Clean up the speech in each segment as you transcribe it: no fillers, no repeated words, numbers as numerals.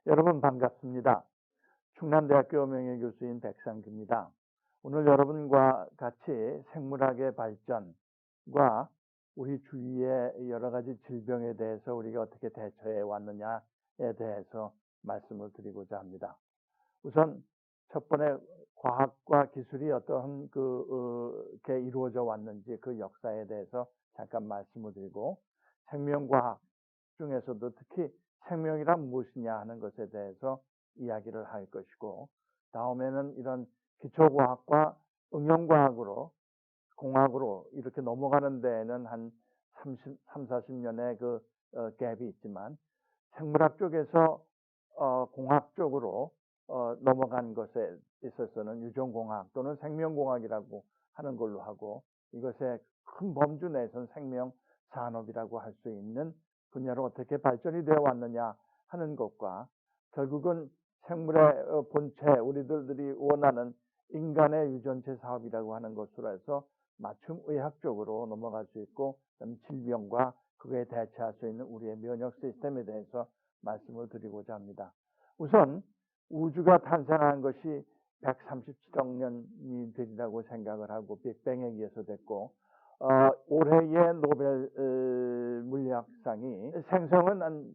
여러분 반갑습니다. 충남대학교 명예교수인 백상규입니다. 오늘 여러분과 같이 생물학의 발전과 우리 주위의 여러 가지 질병에 대해서 우리가 어떻게 대처해 왔느냐에 대해서 말씀을 드리고자 합니다. 우선 첫 번째 과학과 기술이 어떠한 게 이루어져 왔는지 그 역사에 대해서 잠깐 말씀을 드리고, 생명과학 중에서도 특히 생명이란 무엇이냐 하는 것에 대해서 이야기를 할 것이고, 다음에는 이런 기초과학과 응용과학으로 공학으로 이렇게 넘어가는 데에는 한 40년의 갭이 있지만, 생물학 쪽에서 공학 쪽으로 넘어간 것에 있어서는 유전공학 또는 생명공학이라고 하는 걸로 하고, 이것의 큰 범주 내에서는 생명산업이라고 할 수 있는 분야로 어떻게 발전이 되어 왔느냐 하는 것과, 결국은 생물의 본체, 우리들이 원하는 인간의 유전체 사업이라고 하는 것으로 해서 맞춤 의학적으로 넘어갈 수 있고, 질병과 그거에 대처할 수 있는 우리의 면역 시스템에 대해서 말씀을 드리고자 합니다. 우선 우주가 탄생한 것이 137억 년이 되리라고 생각을 하고 빅뱅에 의해서 됐고, 올해의 노벨 물리학상이 생성은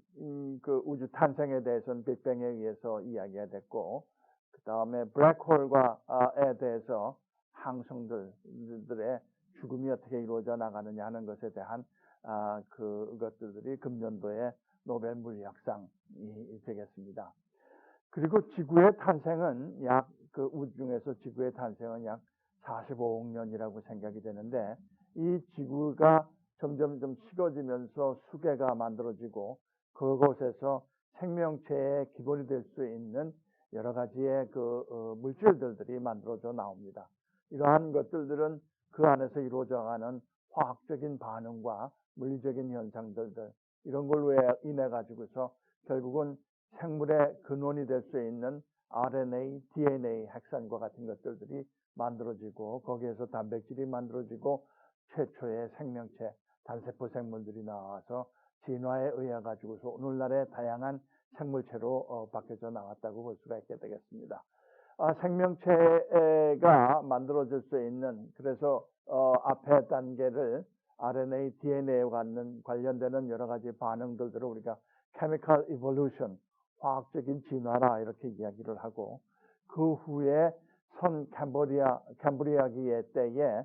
그 우주 탄생에 대해서는 빅뱅에 의해서 이야기가 됐고, 그 다음에 블랙홀과에 대해서 항성들의 죽음이 어떻게 이루어져 나가느냐 하는 것에 대한 그것들이 금년도에 노벨 물리학상이 되겠습니다. 그리고 지구의 탄생은 그 우주 중에서 지구의 탄생은 약 45억 년이라고 생각이 되는데, 이 지구가 점점 식어지면서 수계가 만들어지고, 그곳에서 생명체의 기본이 될 수 있는 여러 가지의 물질들이 만들어져 나옵니다. 이러한 것들은 그 안에서 이루어져가는 화학적인 반응과 물리적인 현상들, 이런 걸로 인해 가지고서 결국은 생물의 근원이 될 수 있는 RNA, DNA, 핵산과 같은 것들이 만들어지고, 거기에서 단백질이 만들어지고, 최초의 생명체, 단세포 생물들이 나와서 진화에 의해 가지고서 오늘날의 다양한 생물체로 바뀌어져 나왔다고 볼 수가 있게 되겠습니다. 생명체가 만들어질 수 있는, 그래서 앞에 단계를 RNA, DNA와 관련되는 여러 가지 반응들을 우리가 chemical evolution, 화학적인 진화라 이렇게 이야기를 하고, 그 후에 캠브리아기의 때에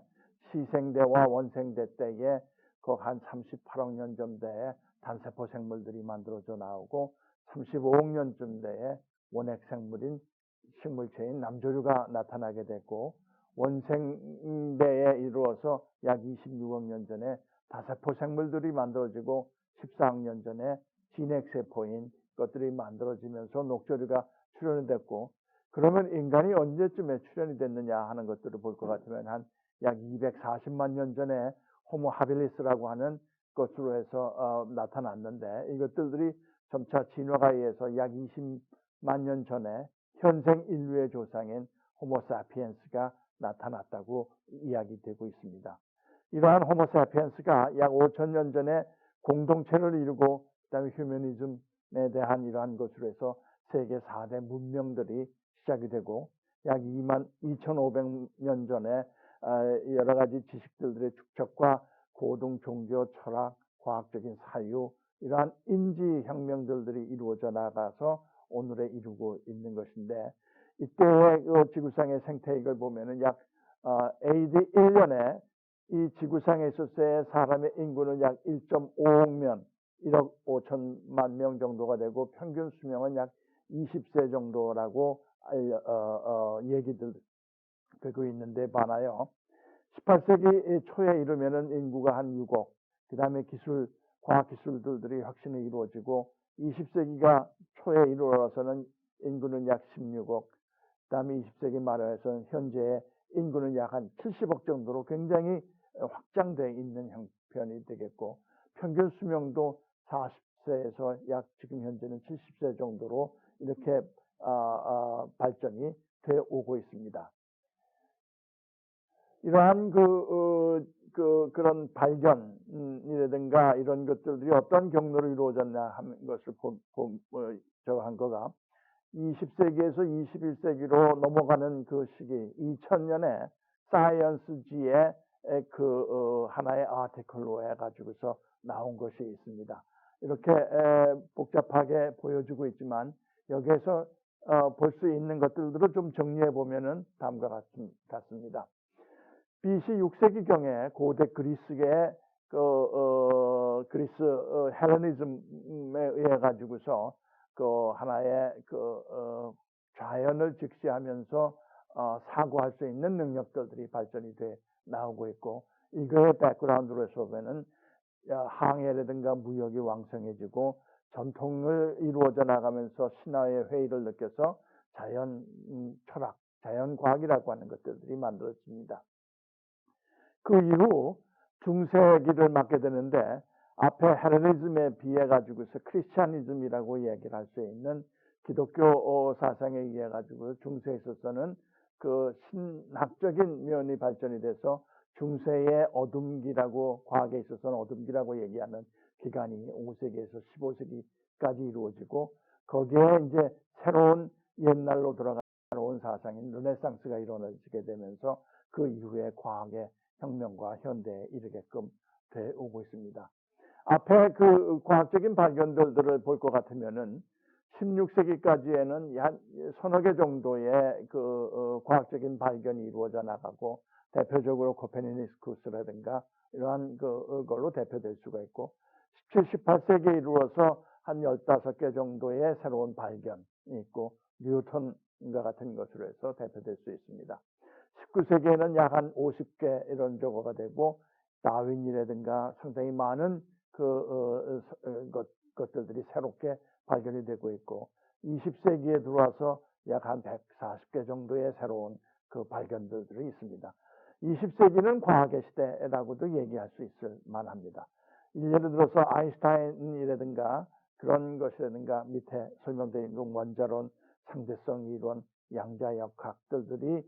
시생대와 원생대 때에 그 한 38억 년쯤 돼에 단세포 생물들이 만들어져 나오고, 35억 년쯤 돼에 원핵 생물인 식물체인 남조류가 나타나게 됐고, 원생대에 이루어서 약 26억 년 전에 다세포 생물들이 만들어지고, 14억 년 전에 진핵세포인 것들이 만들어지면서 녹조류가 출현이 됐고, 그러면 인간이 언제쯤에 출현이 됐느냐 하는 것들을 볼 것 같으면 한 약 240만 년 전에 호모 하빌리스라고 하는 것으로 해서 나타났는데, 이것들이 점차 진화가 의해서 약 20만 년 전에 현생 인류의 조상인 호모 사피엔스가 나타났다고 이야기되고 있습니다. 이러한 호모 사피엔스가 약 5천 년 전에 공동체를 이루고, 그다음에 휴머니즘에 대한 이러한 것으로 해서 세계 4대 문명들이 시작이 되고, 약 2,500년 전에 여러 가지 지식들의 축적과 고등 종교, 철학, 과학적인 사유, 이러한 인지혁명들이 이루어져 나가서 오늘에 이루고 있는 것인데, 이때의 지구상의 생태학을 보면은 약 AD 1년에 이 지구상에 있었을 사람의 인구는 약 1.5억 명, 1억 5천만 명 정도가 되고, 평균 수명은 약 20세 정도라고 얘기들 되고 있는데 반하여 18세기 초에 이르면은 인구가 한 6억, 그 다음에 과학 기술들이 혁신이 이루어지고, 20세기가 초에 이르러서는 인구는 약 16억, 그 다음에 20세기 말에서는 현재 인구는 약 한 70억 정도로 굉장히 확장되어 있는 형편이 되겠고, 평균 수명도 40세에서 약 지금 현재는 70세 정도로 이렇게 발전이 되어 오고 있습니다. 이러한 그런 발견이라든가 이런 것들이 어떤 경로로 이루어졌냐 하는 것을 한 거가 20세기에서 21세기로 넘어가는 그 시기 2000년에 사이언스지의 하나의 아티클로 해가지고서 나온 것이 있습니다. 이렇게 복잡하게 보여주고 있지만 여기에서 볼 수 있는 것들을 좀 정리해 보면은 다음과 같습니다. BC 6세기경에 고대 그리스의 그리스 헬레니즘에 의해 가지고서 하나의 자연을 직시하면서 사고할 수 있는 능력들이 발전이 돼 나오고 있고, 이거의 백그라운드로 해서 보면은 항해라든가 무역이 왕성해지고 전통을 이루어져 나가면서 신화의 회의를 느껴서 자연 철학, 자연 과학이라고 하는 것들이 만들어집니다. 그 이후 중세기를 맞게 되는데 앞에 헬레니즘에 비해 가지고서 크리스찬이즘이라고 얘기를 할 수 있는 기독교 사상에 의해 가지고 중세에 있어서는 그 신학적인 면이 발전이 돼서 중세의 어둠기라고, 과학에 있어서는 어둠기라고 얘기하는 기간이 5세기에서 15세기까지 이루어지고, 거기에 이제 새로운 옛날로 돌아가는 새로운 사상인 르네상스가 일어나게 되면서 그 이후에 과학의 혁명과 현대에 이르게끔 돼 오고 있습니다. 앞에 그 과학적인 발견들을 볼 것 같으면은 16세기까지에는 한 서너 개 정도의 과학적인 발견이 이루어져 나가고, 대표적으로 코페르니쿠스라든가 이러한 걸로 대표될 수가 있고, 17, 18세기에 이루어서 한 15개 정도의 새로운 발견이 있고, 뉴턴과 같은 것으로 해서 대표될 수 있습니다. 19세기에는 약 한 50개 이런 정도가 되고, 다윈이라든가 상당히 많은 것들이 새롭게 발견이 되고 있고, 20세기에 들어와서 약 한 140개 정도의 새로운 발견들이 있습니다. 20세기는 과학의 시대라고도 얘기할 수 있을 만합니다. 예를 들어서 아인슈타인이라든가 그런 것이라든가 밑에 설명되어 있는 원자론, 상대성 이론, 양자역학들이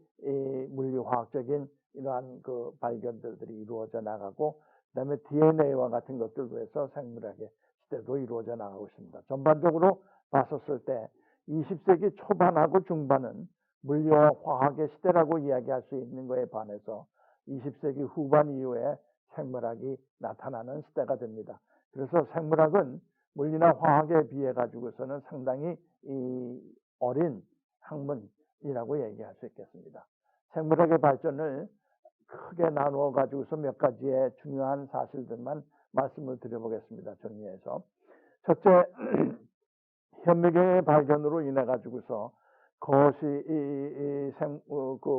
물리화학적인 이러한 발견들이 이루어져 나가고, 그다음에 DNA와 같은 것들로 해서 생물학의 시대도 이루어져 나가고 있습니다. 전반적으로 봤었을 때 20세기 초반하고 중반은 물리와 화학의 시대라고 이야기할 수 있는 것에 반해서 20세기 후반 이후에 생물학이 나타나는 시대가 됩니다. 그래서 생물학은 물리나 화학에 비해 가지고서는 상당히 어린 학문이라고 얘기할 수 있겠습니다. 생물학의 발전을 크게 나누어 가지고서 몇 가지의 중요한 사실들만 말씀을 드려보겠습니다. 정리해서. 첫째, 현미경의 발견으로 인해 가지고서 그것이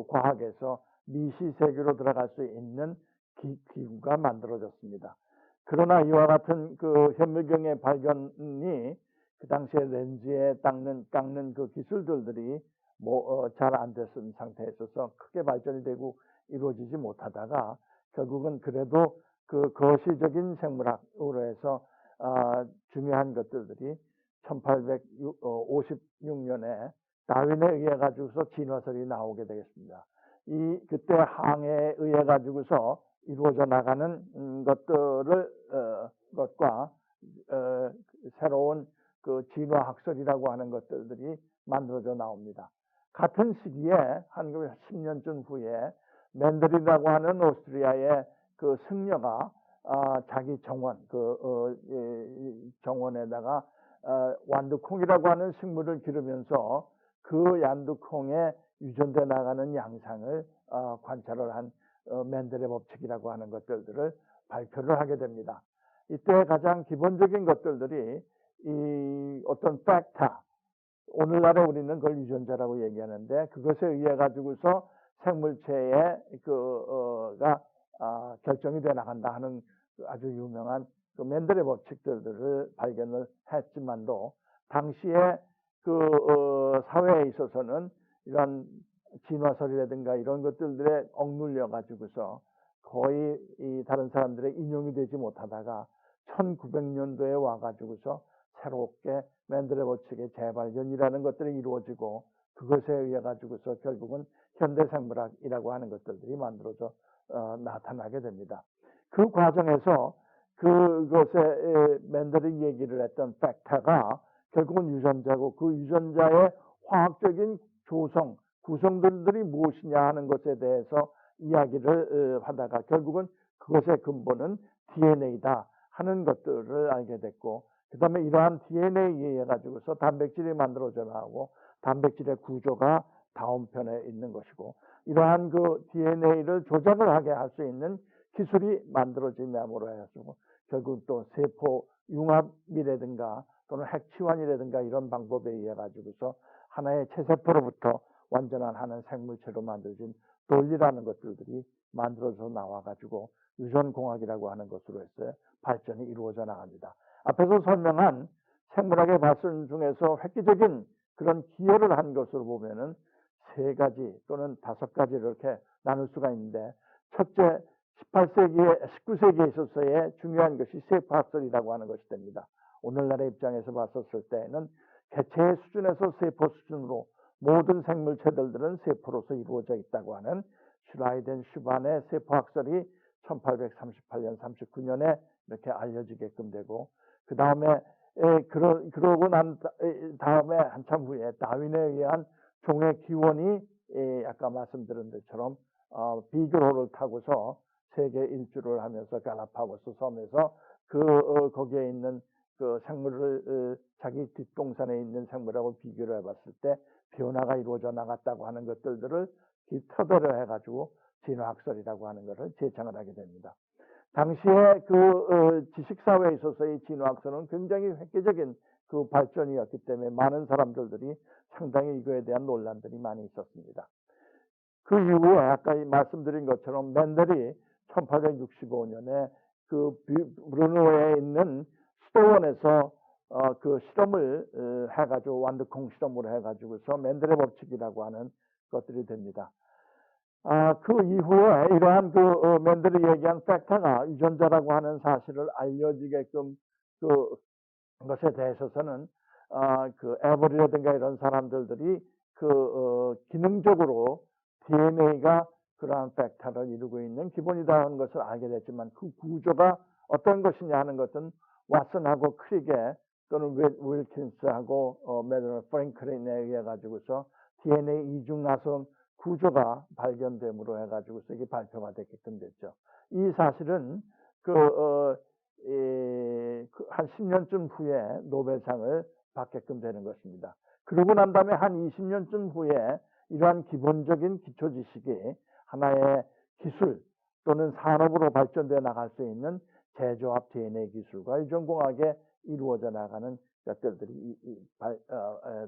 과학에서 미시세계로 들어갈 수 있는 기구가 만들어졌습니다. 그러나 이와 같은 현미경의 발견이 그 당시에 렌즈에 깎는 기술들이 잘 안 됐은 상태에 있어서 크게 발전이 되고 이루어지지 못하다가 결국은 그래도 거시적인 생물학으로 해서 중요한 것들이 1856년에 다윈에 의해 가지고서 진화설이 나오게 되겠습니다. 그때 항해에 의해 가지고서 이루어져 나가는 것과 새로운 진화학설이라고 하는 것들이 만들어져 나옵니다. 같은 시기에 한 10년쯤 후에 맨델이라고 하는 오스트리아의 승려가 자기 정원, 정원에다가 완두콩이라고 하는 식물을 기르면서 그 완두콩에 유전돼 나가는 양상을 관찰을 한 맨델의 법칙이라고 하는 것들을 발표를 하게 됩니다. 이때 가장 기본적인 것들이 어떤 팩터, 오늘날에 우리는 그걸 유전자라고 얘기하는데, 그것에 의해 가지고서 생물체의 결정이 돼 나간다 하는 아주 유명한 맨델의 법칙들을 발견을 했지만도, 당시에 사회에 있어서는 이런 진화설이라든가 이런 것들에 억눌려 가지고서 거의 다른 사람들의 인용이 되지 못하다가 1900년도에 와 가지고서 새롭게 맨델의 법칙의 재발견이라는 것들이 이루어지고, 그것에 의해 가지고서 결국은 현대생물학이라고 하는 것들이 만들어져 나타나게 됩니다. 그 과정에서 그것에 맨델이 얘기를 했던 팩터가 결국은 유전자고 그 유전자의 화학적인 조성, 구성들이 무엇이냐 하는 것에 대해서 이야기를 하다가 결국은 그것의 근본은 DNA다 하는 것들을 알게 됐고, 그 다음에 이러한 DNA에 의해 가지고서 단백질이 만들어져 나오고 단백질의 구조가 다음 편에 있는 것이고, 이러한 그 DNA를 조작을 하게 할 수 있는 기술이 만들어짐으로 해가지고 결국 또 세포 융합이라든가 또는 핵치환이라든가 이런 방법에 의해 가지고서 하나의 체세포로부터 완전한 하는 생물체로 만들어진 돌리라는 것들이 만들어져 나와 가지고 유전공학이라고 하는 것으로 해서 발전이 이루어져 나갑니다. 앞에서 설명한 생물학의 발전 중에서 획기적인 그런 기여를 한 것으로 보면은 3가지 또는 5가지 이렇게 나눌 수가 있는데, 첫째 19세기에 있어서의 중요한 것이 세포학설이라고 하는 것이 됩니다. 오늘날의 입장에서 봤었을 때는 개체의 수준에서 세포 수준으로 모든 생물체들은 세포로서 이루어져 있다고 하는 슈라이덴 슈반의 세포학설이 1838년 39년에 이렇게 알려지게끔 되고, 그 다음에 그러고 난 다음에 한참 후에 다윈에 의한 종의 기원이 아까 말씀드린 것처럼 비교호를 타고서 세계 일주를 하면서 갈라파고스 섬에서 거기에 있는 그 생물을 자기 뒷동산에 있는 생물하고 비교를 해봤을 때 변화가 이루어져 나갔다고 하는 것들을 터대로 해가지고 진화학설이라고 하는 것을 제창을 하게 됩니다. 당시에 지식사회에 있어서의 진화학설은 굉장히 획기적인 그 발전이었기 때문에 많은 사람들이 상당히 이거에 대한 논란들이 많이 있었습니다. 그 이후에 아까 말씀드린 것처럼 맨델이 1865년에 그 브루노에 있는 수도원에서 그 실험을 해가지고 완두콩 실험을 해가지고서 맨델의 법칙이라고 하는 것들이 됩니다. 그 이후에 이러한 맨델이 얘기한 팩터가 유전자라고 하는 사실을 알려지게끔 것에 대해서는 에버리라든가 이런 사람들이 기능적으로 DNA가 그러한 팩터를 이루고 있는 기본이다 하는 것을 알게 됐지만, 그 구조가 어떤 것이냐 하는 것은 왓슨하고 크리게 또는 윌킨스하고 메드너 프랭클린에 의해 가지고서 DNA 이중나선 구조가 발견됨으로 해가지고서 이게 발표가 됐게끔 됐죠. 이 사실은 한 10년쯤 후에 노벨상을 받게끔 되는 것입니다. 그러고 난 다음에 한 20년쯤 후에 이러한 기본적인 기초 지식이 하나의 기술 또는 산업으로 발전되어 나갈 수 있는 제조합 DNA 기술과 유전공학에 이루어져 나가는 것들이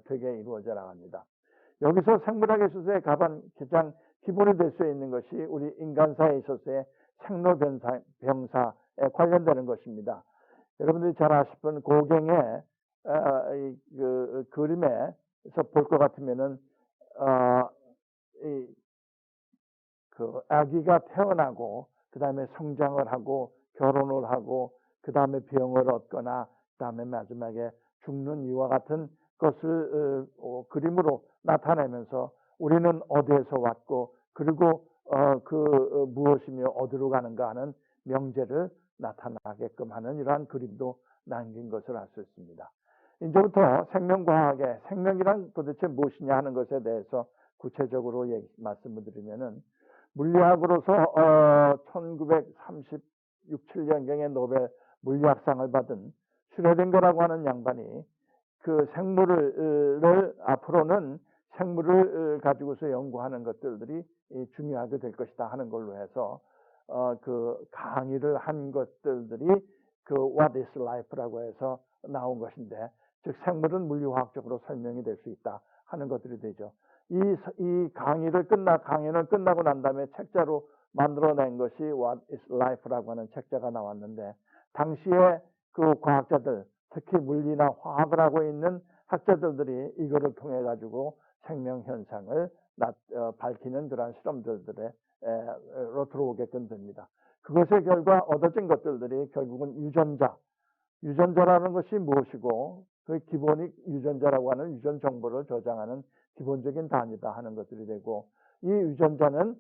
되게 이루어져 나갑니다. 여기서 생물학에 있어서의 가장 기본이 될 수 있는 것이 우리 인간사에 있어서의 생로병사에 관련되는 것입니다. 여러분들이 잘 아시는 고갱의 그림에서 볼 것 같으면은 아기가 태어나고 그 다음에 성장을 하고 결혼을 하고 그 다음에 병을 얻거나 그 다음에 마지막에 죽는 이와 같은 것을 그림으로 나타내면서 우리는 어디에서 왔고 그리고 무엇이며 어디로 가는가 하는 명제를 나타나게끔 하는 이러한 그림도 남긴 것을 알 수 있습니다. 이제부터 생명과학의 생명이란 도대체 무엇이냐 하는 것에 대해서 구체적으로 말씀을 드리면은, 물리학으로서 1936, 7년경에 노벨 물리학상을 받은 슈레딩거라고 하는 양반이 그 생물을 앞으로는 생물을 가지고서 연구하는 것들이 중요하게 될 것이다 하는 걸로 해서 강의를 한 것들이 What is Life라고 해서 나온 것인데, 즉 생물은 물리화학적으로 설명이 될 수 있다 하는 것들이 되죠. 이 강의는 끝나고 난 다음에 책자로 만들어낸 것이 What is Life라고 하는 책자가 나왔는데, 당시에 그 과학자들, 특히 물리나 화학을 하고 있는 학자들이 이거를 통해 가지고 생명 현상을 밝히는 그러한 실험들로 들어오게끔 됩니다. 그것의 결과 얻어진 것들이 결국은 유전자라는 것이 무엇이고 그 기본이 유전자라고 하는 유전 정보를 저장하는 기본적인 단위다 하는 것들이 되고, 이 유전자는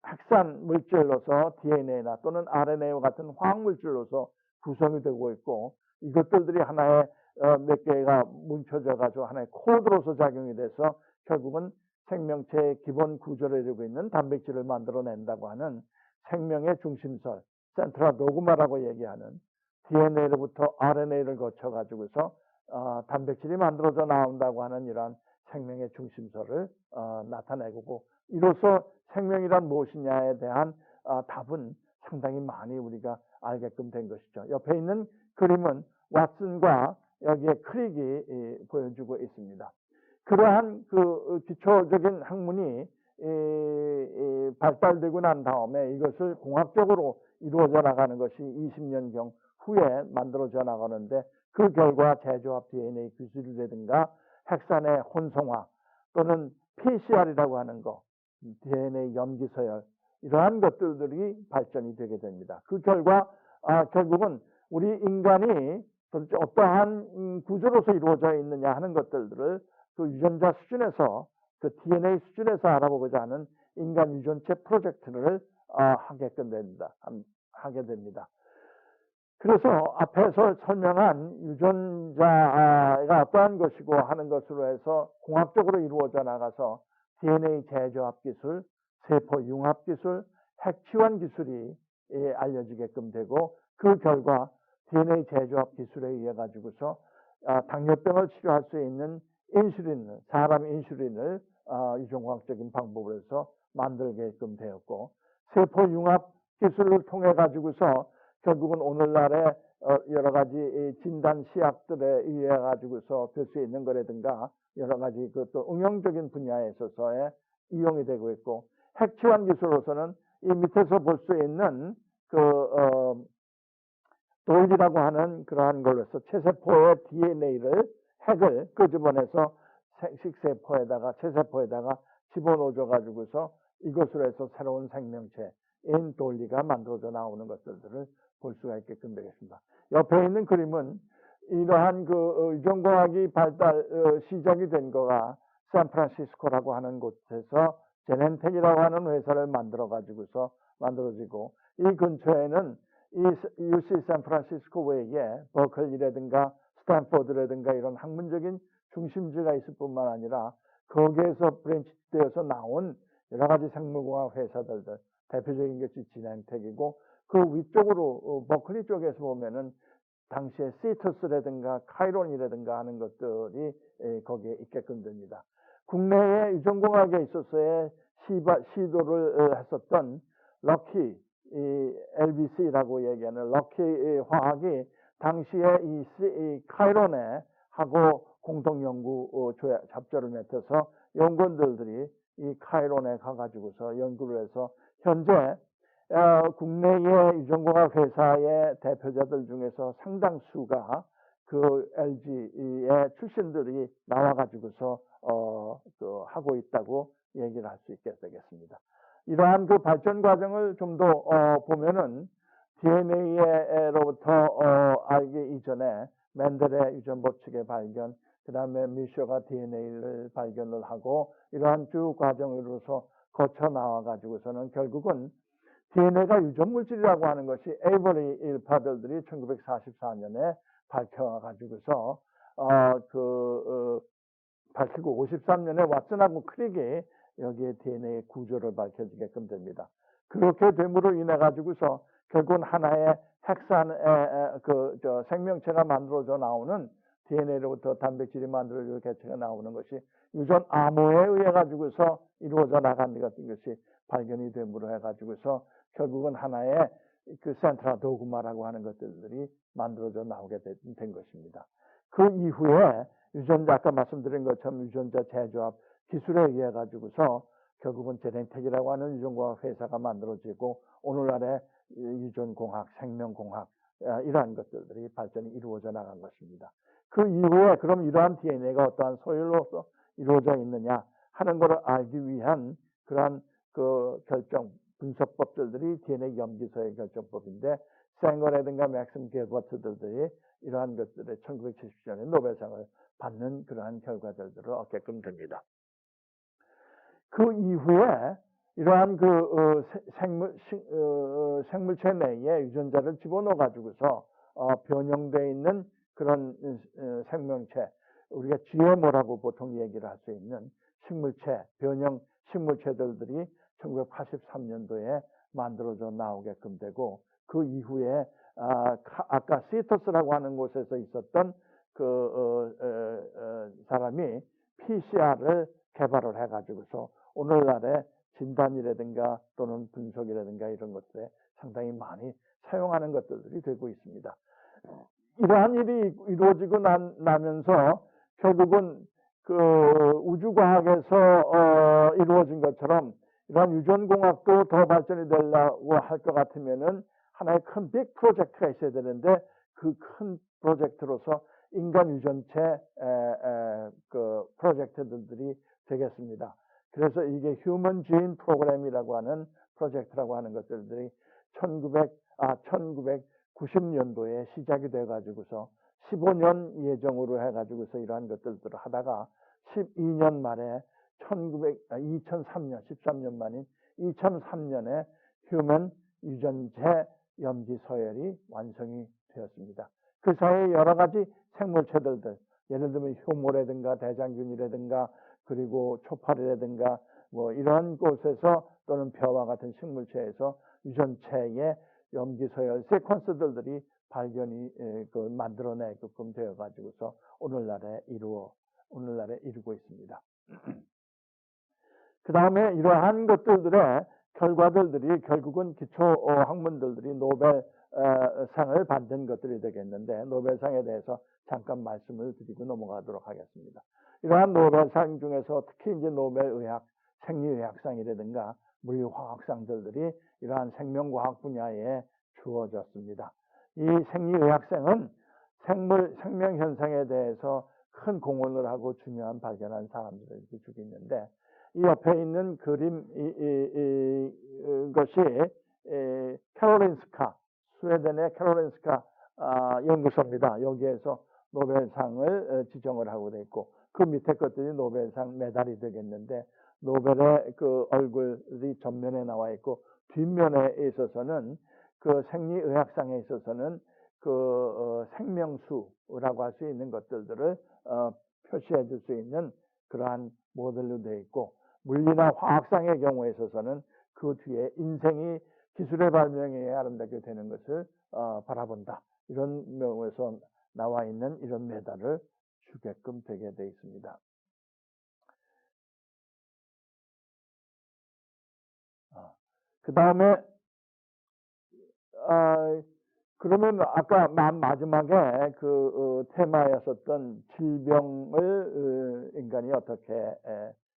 핵산 물질로서 DNA나 또는 RNA와 같은 화학 물질로서 구성이 되고 있고, 이것들이 하나의 몇 개가 뭉쳐져 가지고 하나의 코드로서 작용이 돼서 결국은 생명체의 기본 구조를 이루고 있는 단백질을 만들어낸다고 하는 생명의 중심설, 센트라 도그마라고 얘기하는 DNA로부터 RNA를 거쳐 가지고서 단백질이 만들어져 나온다고 하는 이러한 생명의 중심설을 나타내고, 이로써 생명이란 무엇이냐에 대한 답은 상당히 많이 우리가 알게끔 된 것이죠. 옆에 있는 그림은 왓슨과 여기에 크릭이 보여주고 있습니다. 그러한 그 기초적인 학문이 발달되고 난 다음에 이것을 공학적으로 이루어져 나가는 것이 20년경 후에 만들어져 나가는데, 그 결과 재조합 DNA 기술이라든가 핵산의 혼성화 또는 PCR이라고 하는 거, DNA 염기서열, 이러한 것들이 발전이 되게 됩니다. 그 결과 결국은 우리 인간이 도대체 어떠한 구조로서 이루어져 있느냐 하는 것들을 그 유전자 수준에서, 그 DNA 수준에서 알아보고자 하는 인간 유전체 프로젝트를 하게 됩니다. 그래서 앞에서 설명한 유전자가 어떠한 것이고 하는 것으로 해서 공학적으로 이루어져 나가서 DNA 재조합 기술, 세포 융합 기술, 핵치환 기술이 알려지게끔 되고, 그 결과 DNA 재조합 기술에 의해 가지고서 당뇨병을 치료할 수 있는 인슐린을, 사람 인슐린을 유전공학적인 방법으로 해서 만들게끔 되었고, 세포 융합 기술을 통해 가지고서 결국은 오늘날의 여러 가지 진단 시약들에 의해 가지고서 될 수 있는 거라든가 여러 가지 또 응용적인 분야에 있어서의 이용이 되고 있고, 핵치환 기술로서는 이 밑에서 볼 수 있는 돌이라고 하는 그러한 걸로서 체세포의 DNA를, 핵을 끄집어내서 식세포에다가 체세포에다가 집어넣어 가지고서 이것으로 해서 새로운 생명체인 돌리가 만들어져 나오는 것들을 볼 수가 있게끔 되겠습니다. 옆에 있는 그림은 이러한 그 유전공학이 발달 시작이 된 거가 샌프란시스코라고 하는 곳에서 제넨텍이라고 하는 회사를 만들어 가지고서 만들어지고, 이 근처에는 이 UC 샌프란시스코 외에 버클리라든가 스탠포드라든가 이런 학문적인 중심지가 있을 뿐만 아니라 거기에서 브랜치되어서 나온 여러 가지 생물공학 회사들, 대표적인 것이 지넨텍이고, 그 위쪽으로 버클리 쪽에서 보면은 당시에 시터스라든가 카이론이라든가 하는 것들이 거기에 있게끔 됩니다. 국내에 유전공학에 있어서의 시도를 했었던 럭키, LBC라고 얘기하는 럭키 화학이 당시에 이 카이론에 하고 공동 연구 잡조를 맺어서 연구원들이 이 카이론에 가가지고서 연구를 해서 현재 국내의 유전공학 회사의 대표자들 중에서 상당수가 그 LG의 출신들이 나와가지고서 하고 있다고 얘기를 할 수 있게 되겠습니다. 이러한 그 발전 과정을 좀 더 보면은 DNA로부터 알기 이전에 맨델의 유전 법칙의 발견, 그 다음에 미셔가 DNA를 발견을 하고, 이러한 쭉 과정으로서 거쳐 나와 가지고서는 결국은 DNA가 유전물질이라고 하는 것이 에이버리 일파들이 1944년에 밝혀 가지고서 밝히고 53년에 왓슨하고 크릭이 여기에 DNA 구조를 밝혀지게끔 됩니다. 그렇게 됨으로 인해 가지고서 결국은 하나의 핵산의 생명체가 만들어져 나오는 DNA로부터 단백질이 만들어져 개체가 나오는 것이 유전 암호에 의해 가지고서 이루어져 나간 것이 발견이 됨으로 해 가지고서 결국은 하나의 그 센트라 도그마라고 하는 것들이 만들어져 나오게 된 것입니다. 그 이후에 유전자, 아까 말씀드린 것처럼 유전자 재조합 기술에 의해 가지고서 결국은 제넨텍이라고 하는 유전공학 회사가 만들어지고, 오늘날의 유전공학, 생명공학 이러한 것들이 발전이 이루어져 나간 것입니다. 그 이후에 그럼 이러한 DNA가 어떠한 소열로서 이루어져 있느냐 하는 것을 알기 위한 그러한 그 결정 분석법들이 DNA 염기서의 결정법인데, 생거라든가 맥심 게버트들이 이러한 것들에 1970년에 노벨상을 받는 그러한 결과들을 얻게끔 됩니다. 그 이후에 이러한 생물체 내에 유전자를 집어넣어 가지고서 변형되어 있는 그런 생명체, 우리가 GMO라고 보통 얘기를 할 수 있는 식물체, 변형 식물체들이 1983년도에 만들어져 나오게끔 되고, 그 이후에 아까 시터스라고 하는 곳에서 있었던 사람이 PCR을 개발을 해가지고서 오늘날의 진단이라든가 또는 분석이라든가 이런 것들에 상당히 많이 사용하는 것들이 되고 있습니다. 이러한 일이 이루어지고 나면서 결국은 그 우주과학에서 이루어진 것처럼 이러한 유전공학도 더 발전이 되려고 할 것 같으면은 하나의 큰 빅 프로젝트가 있어야 되는데, 그 큰 프로젝트로서 인간 유전체 그 프로젝트들이 되겠습니다. 그래서 이게 휴먼 지인 프로그램이라고 하는 프로젝트라고 하는 것들이 1990년도에 시작이 돼 가지고서 15년 예정으로 해 가지고서 이러한 것들을 하다가 12년 만에 2003년 13년 만인 2003년에 휴먼 유전체 염기 서열이 완성이 되었습니다. 그 사이에 여러 가지 생물체들들, 예를 들면 효모라든가 대장균이라든가 그리고 초파리라든가 뭐 이런 곳에서 또는 벼와 같은 식물체에서 유전체의 염기 서열 세퀀스들이 발견이 만들어내게끔 되어 가지고서 오늘날에 이루고 있습니다. 그 다음에 이러한 것들의 결과들이 결국은 기초 학문들이 노벨상을 받는 것들이 되겠는데, 노벨상에 대해서 잠깐 말씀을 드리고 넘어가도록 하겠습니다. 이러한 노벨상 중에서 특히 이제 노벨의학, 생리의학상이라든가 물리화학상들이 이러한 생명과학 분야에 주어졌습니다. 이 생리의학상은 생명 현상에 대해서 큰 공헌을 하고 중요한 발견한 사람들을 주고 있는데, 이 옆에 있는 그림 것이 카롤린스카, 스웨덴의 카롤린스카 연구소입니다. 여기에서 노벨상을 지정을 하고 돼 있고, 그 밑에 것들이 노벨상 메달이 되겠는데, 노벨의 그 얼굴이 전면에 나와 있고 뒷면에 있어서는 그 생리의학상에 있어서는 그 생명수라고 할 수 있는 것들을 표시해 줄 수 있는 그러한 모델로 되어 있고, 물리나 화학상의 경우에 있어서는 그 뒤에 인생이 기술의 발명에 아름답게 되는 것을 바라본다, 이런 명에서 나와 있는 이런 메달을 주게끔 되게 되어 있습니다. 그 다음에 그러면 아까 마지막에 그 테마였었던 질병을 인간이 어떻게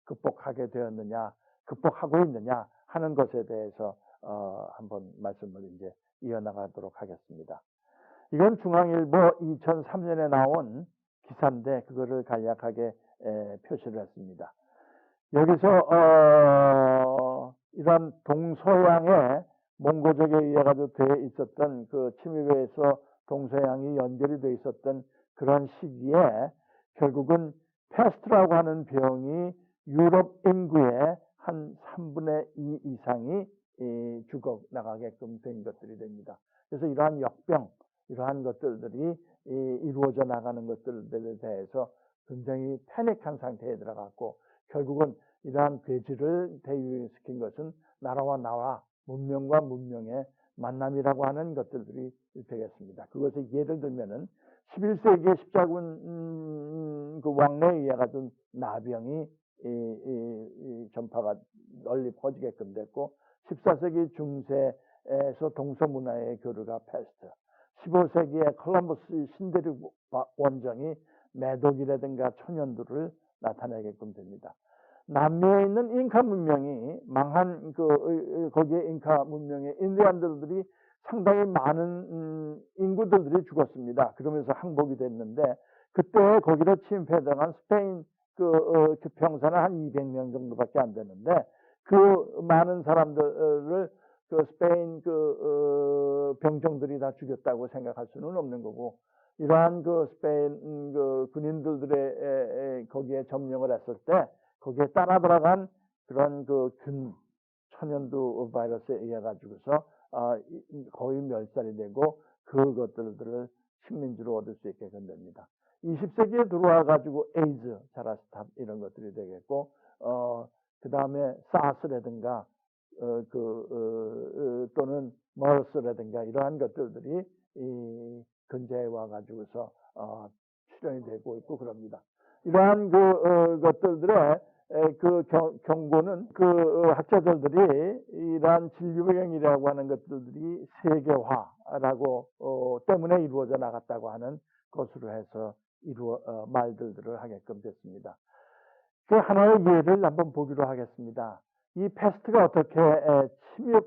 극복하게 되었느냐, 극복하고 있느냐 하는 것에 대해서 한번 말씀을 이제 이어나가도록 하겠습니다. 이건 중앙일보 2003년에 나온 기사인데 그거를 간략하게 표시를 했습니다. 여기서 이런 동서양의 몽고족에 의해 가지고 되어 있었던 그 침입에서 동서양이 연결이 되어 있었던 그런 시기에 결국은 패스트라고 하는 병이 유럽 인구의 한 3분의 2 이상이 죽어 나가게끔 된 것들이 됩니다. 그래서 이러한 역병, 이러한 것들이 이루어져 나가는 것들에 대해서 굉장히 패닉한 상태에 들어갔고, 결국은 이러한 괴지를 대유행시킨 것은 나라와 나라, 문명과 문명의 만남이라고 하는 것들이 되겠습니다. 그것을 예를 들면은 11세기에 십자군 그 왕래에 의해 가지고 나병이 전파가 널리 퍼지게끔 됐고, 14세기 중세에서 동서문화의 교류가 패스트, 15세기에 콜럼버스 신대륙 원정이 매독이라든가 천연두를 나타내게끔 됩니다. 남미에 있는 잉카 문명이 망한 거기에 잉카 문명의 인디안들이 상당히 많은 인구들이 죽었습니다. 그러면서 항복이 됐는데, 그때 거기를 침입해당한 스페인 그 병사는 한 200명 정도밖에 안 되는데, 그 많은 사람들을 그 스페인 병정들이 다 죽였다고 생각할 수는 없는 거고, 이러한 그 스페인 그 군인들의 거기에 점령을 했을 때 거기에 따라 들어간 그런 그 천연두 바이러스에 의해 가지고서 거의 멸살이 되고 그것들을 식민지로 얻을 수 있게 됩니다. 20세기에 들어와 가지고 에이즈, 자라스탑 이런 것들이 되겠고 그 다음에 사스라든가 또는 머스라든가 이러한 것들이 이 근자에 와 가지고서 출현이 되고 있고 그럽니다. 이러한 것들의 경고는 학자들이 이러한 진료병이라고 하는 것들이 세계화라고 때문에 이루어져 나갔다고 하는 것으로 해서 말들을 하게끔 됐습니다. 그 하나의 예를 한번 보기로 하겠습니다. 이 패스트가 어떻게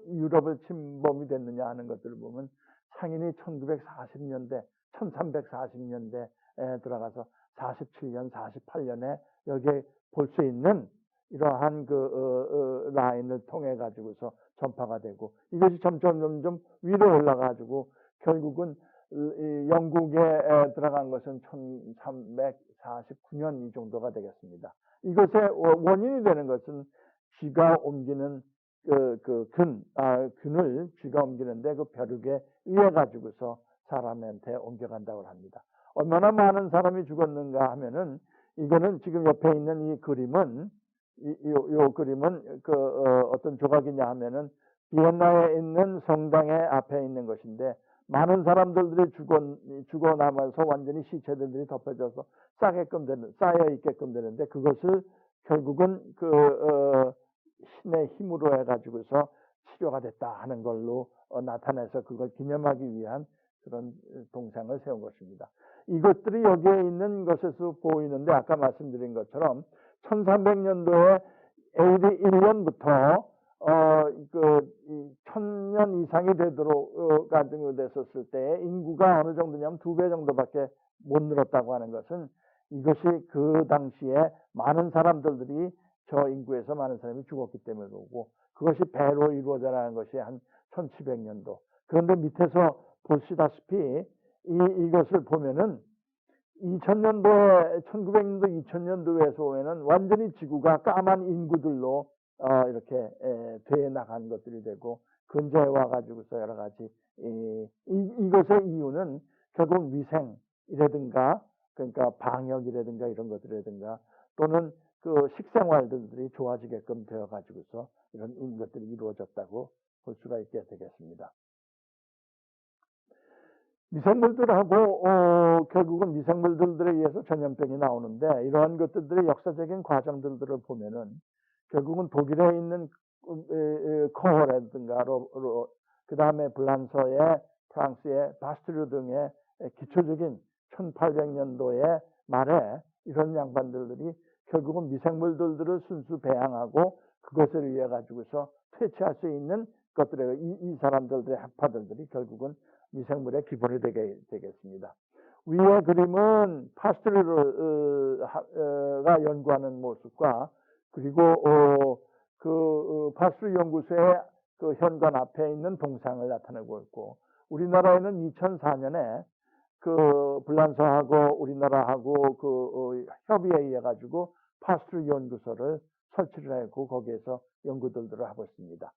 유럽을 침범이 됐느냐 하는 것들을 보면 상인이 1940년대, 1340년대에 들어가서 47년, 48년에 여기에 볼 수 있는 이러한 라인을 통해 가지고서 전파가 되고 이것이 점점 위로 올라가지고 결국은 영국에 들어간 것은 1349년 이 정도가 되겠습니다. 이것의 원인이 되는 것은 쥐가 옮기는 균을 쥐가 옮기는데 그 벼룩에 의해 가지고서 사람한테 옮겨간다고 합니다. 얼마나 많은 사람이 죽었는가 하면은 이거는 지금 옆에 있는 이 그림은 이 그림은 어떤 조각이냐 하면은 비엔나에 있는 성당의 앞에 있는 것인데 많은 사람들이 죽어 남아서 완전히 시체들이 덮여져서 쌓여 있게끔 되는데 그것을 결국은 신의 힘으로 해가지고서 치료가 됐다 하는 걸로 나타내서 그걸 기념하기 위한 그런 동상을 세운 것입니다. 이것들이 여기에 있는 것에서 보이는데 아까 말씀드린 것처럼 1300년도에 AD 1년부터 1000년 이상이 되도록 가정이 됐었을 때 인구가 어느 정도냐면 2배 정도밖에 못 늘었다고 하는 것은 이것이 그 당시에 많은 사람들이 저 인구에서 많은 사람이 죽었기 때문에 그렇고 그것이 배로 이루어져나가는 것이 한 1700년도. 그런데 밑에서 보시다시피 이것을 보면은 2000년도에 1900년도 2000년도에서 오면은 완전히 지구가 까만 인구들로 이렇게 돼 나간 것들이 되고 근자에 와 가지고서 여러 가지 이것의 이유는 결국 위생이라든가 그러니까 방역이라든가 이런 것들이라든가 또는 그 식생활들이 좋아지게끔 되어 가지고서 이런 것들이 이루어졌다고 볼 수가 있게 되겠습니다. 미생물들하고 결국은 미생물들에 의해서 전염병이 나오는데 이러한 것들의 역사적인 과정들을 보면은 결국은 독일에 있는 코허라든가 그 다음에 불란서의 프랑스의 바스트르 등의 기초적인 1800년도의 말에 이런 양반들이 결국은 미생물들을 순수 배양하고 그것을 위해 가지고서 퇴치할 수 있는 것들에 이 사람들의 학파들이 결국은 미생물의 기본이 되겠습니다. 위의 그림은 파스트르가 연구하는 모습과 그리고 파스트르 연구소의 그 현관 앞에 있는 동상을 나타내고 있고 우리나라에는 2004년에 그 불란서하고 우리나라하고 협의에 의해 가지고 파스트르 연구소를 설치를 하고 거기에서 연구들을 하고 있습니다.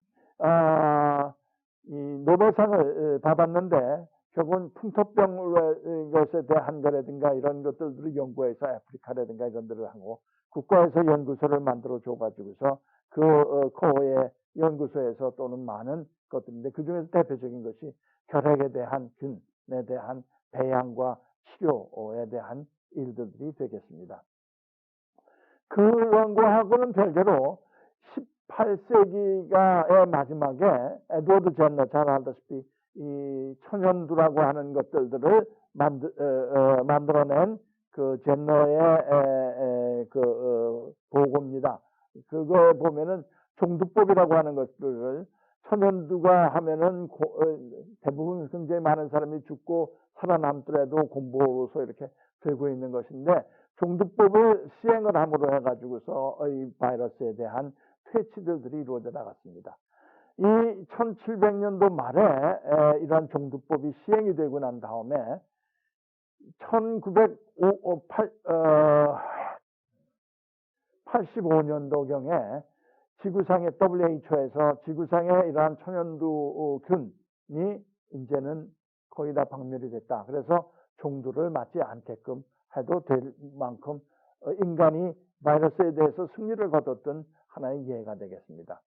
이 노벨상을 받았는데 결국은 풍토병 것에 대한 거라든가 이런 것들을 연구해서 아프리카라든가 이런 데를 하고 국가에서 연구소를 만들어 줘 가지고서 코어의 연구소에서 또는 많은 것들인데 그 중에서 대표적인 것이 혈액에 대한 균에 대한 배양과 치료에 대한 일들이 되겠습니다. 그런 거하고는 별개로 18세기가의 마지막에 에드워드 젠너 잘 알다시피 이 천연두라고 하는 것들을 만들어낸 그 젠너의 보고입니다. 그거 보면은 종두법이라고 하는 것들을 천연두가 하면은 대부분 굉장히 많은 사람이 죽고 살아남더라도 공보로서 이렇게 들고 있는 것인데 종두법을 시행을 함으로 해가지고서 이 바이러스에 대한 퇴치들이 이루어져 나갔습니다. 이 1700년도 말에 이러한 종두법이 시행이 되고 난 다음에 1985년도경에 지구상의 WHO에서 지구상의 이러한 천연두균이 이제는 거의 다 박멸이 됐다. 그래서 종두를 맞지 않게끔 해도 될 만큼 인간이 바이러스에 대해서 승리를 거뒀던 하나의 예가 되겠습니다.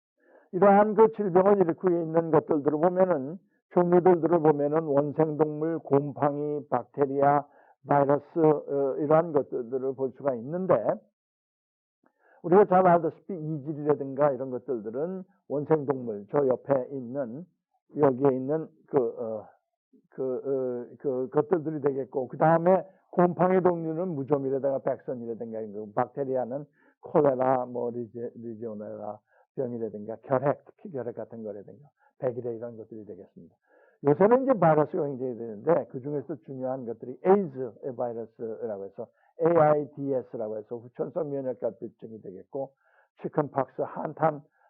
이러한 그 질병을 일으키고 있는 것들을 보면은 종류들을 보면은 원생동물, 곰팡이, 박테리아, 바이러스 이러한 것들을 볼 수가 있는데 우리가 잘 알다시피 이질이라든가 이런 것들은 원생동물, 저 옆에 있는 여기에 있는 것들이 되겠고 그 다음에 곰팡이 종류는 무좀이라든가 백선이라든가 박테리아는 콜레라, 뭐 리지오넬라 병이라든가 결핵, 특히 결핵 같은 거라든가 백이라 이런 것들이 되겠습니다. 요새는 이제 바이러스가 굉장히 되는데 그 중에서 중요한 것들이 에이즈 바이러스라고 해서 AIDS라고 해서 후천성 면역결핍증이 되겠고 치킨박스,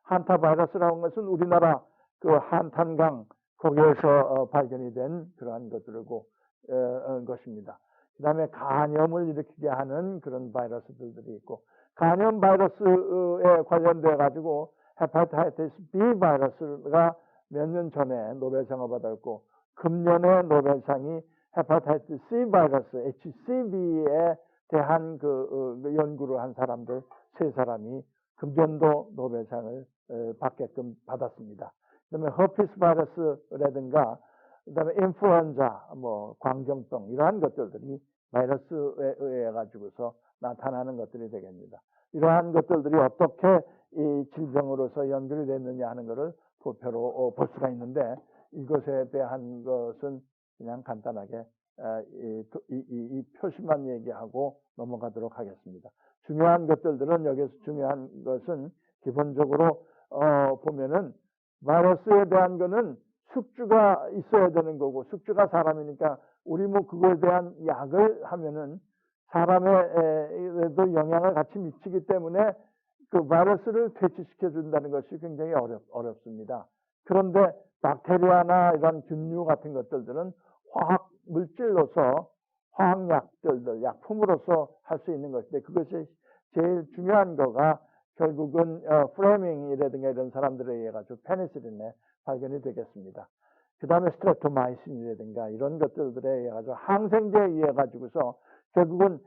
한타 바이러스라는 것은 우리나라 그 한탄강 거기에서 발견이 된 그러한 것들이고 것입니다. 그 다음에 간염을 일으키게 하는 그런 바이러스들이 있고 간염 바이러스에 관련돼 가지고 헤파타이티스 B 바이러스가 몇 년 전에 노벨상을 받았고 금년에 노벨상이 헤파타이티스 C 바이러스 HCV에 대한 연구를 한 사람들 3사람이 금년도 노벨상을 받게끔 받았습니다. 그다음에 허피스 바이러스라든가 그다음에 인플루엔자, 뭐 광견병 이러한 것들이 바이러스에 의해 가지고서 나타나는 것들이 되겠습니다. 이러한 것들이 어떻게 이 질병으로서 연결이 됐느냐 하는 것을 도표로 볼 수가 있는데 이것에 대한 것은 그냥 간단하게 이 표시만 얘기하고 넘어가도록 하겠습니다. 중요한 것들은 여기서 중요한 것은 기본적으로 보면은 바이러스에 대한 거는 숙주가 있어야 되는 거고 숙주가 사람이니까 우리 뭐 그거에 대한 약을 하면은 사람에도 영향을 같이 미치기 때문에 그 바이러스를 퇴치시켜 준다는 것이 굉장히 어렵습니다. 그런데 박테리아나 이런 균류 같은 것들은 화학 물질로서 화학약들들 약품으로서 할 수 있는 것인데 그것이 제일 중요한 거가 결국은 프레밍이라든가 이런 사람들에 의해 가지고 페니실린에 발견이 되겠습니다. 그 다음에 스트레토마이신이라든가 이런 것들에 의해 가지고 항생제에 의해 가지고서 결국은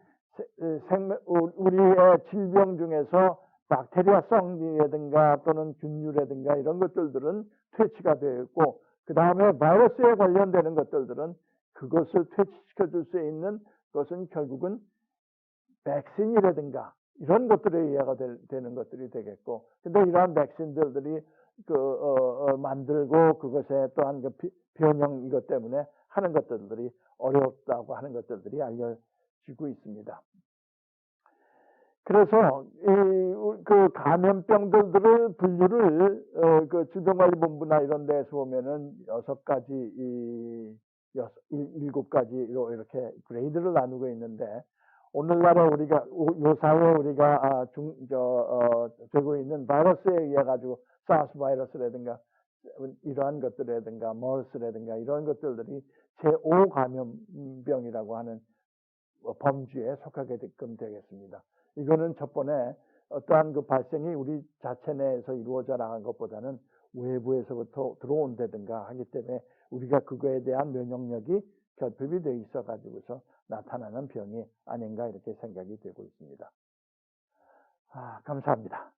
우리의 질병 중에서 박테리아성이라든가 또는 균류라든가 이런 것들은 퇴치가 되어 있고 그 다음에 바이러스에 관련되는 것들은 그것을 퇴치시켜 줄 수 있는 것은 결국은 백신이라든가 이런 것들에 의해가 되는 것들이 되겠고 근데 이러한 백신들이 만들고 그것에 또한 변형 이것 때문에 하는 것들이 어렵다고 하는 것들이 알려지고 있습니다. 그래서 그 감염병들을 분류를 그 질병관리본부나 이런 데서 보면은 6가지 7가지로 이렇게 그레이드를 나누고 있는데 오늘날에 우리가 요 사회에 우리가 되고 있는 바이러스에 의해 가지고 사스 바이러스라든가 이러한 것들이라든가 머스라든가 이런 것들이 제5 감염병이라고 하는 범주에 속하게 되겠습니다. 이거는 첫번에 어떠한 그 발생이 우리 자체 내에서 이루어져 나간 것보다는 외부에서부터 들어온다든가 하기 때문에 우리가 그거에 대한 면역력이 결핍이 되어 있어 가지고서 나타나는 병이 아닌가 이렇게 생각이 되고 있습니다. 감사합니다.